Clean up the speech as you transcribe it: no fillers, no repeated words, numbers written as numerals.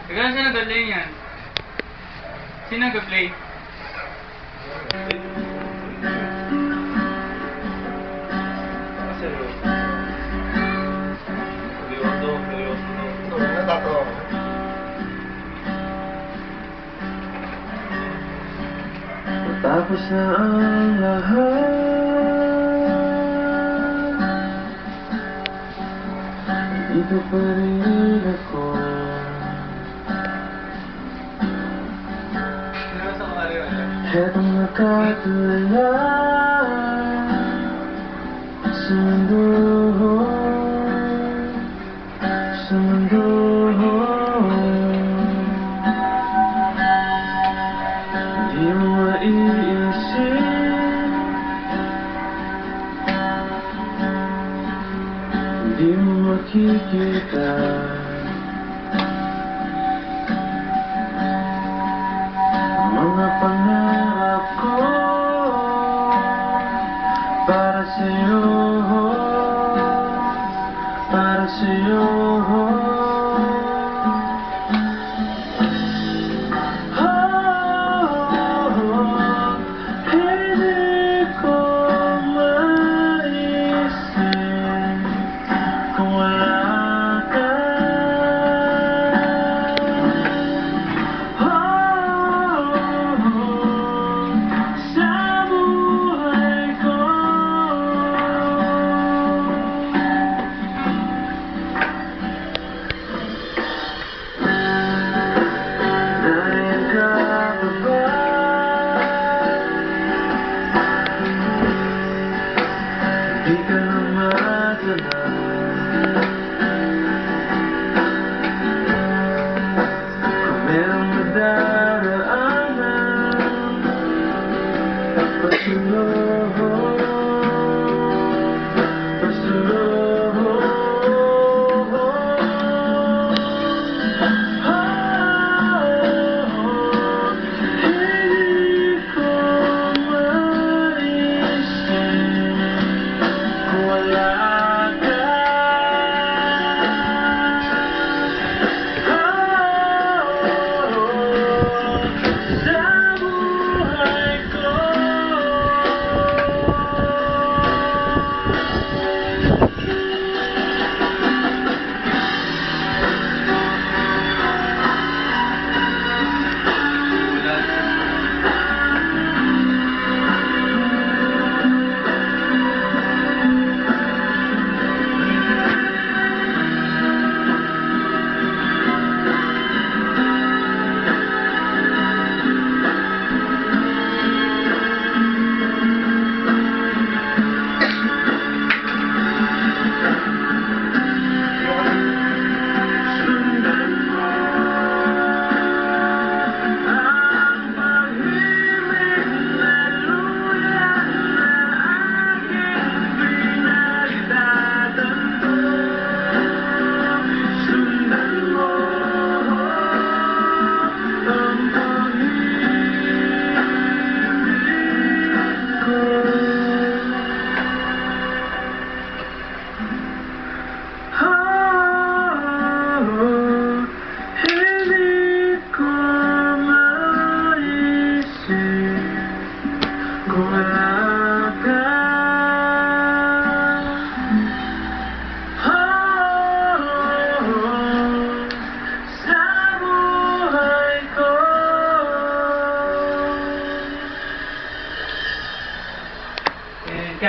Ikaw sino nag-play yan? Sino nag-play? Tapos na ang lahat, dito pa rin ako. Hetong nakatulala sa mundo, sa mundo. Di mo maiisip, di mo makikita mga pangarap ko para sa'yo, para sa'yo. Hindi ko maisip kung wala ka. Sa buhay ko, nariyan ka pa ba? Di ka na madala, kung merong madaraanan, pasulong, pasulong. Hindi ko maisip kung wala ka. Sa buhay ko, sundan mo ang pag-ibig na lulan na aking pinagtatanto. Sundan mo ang pag-ibig ko. Oh,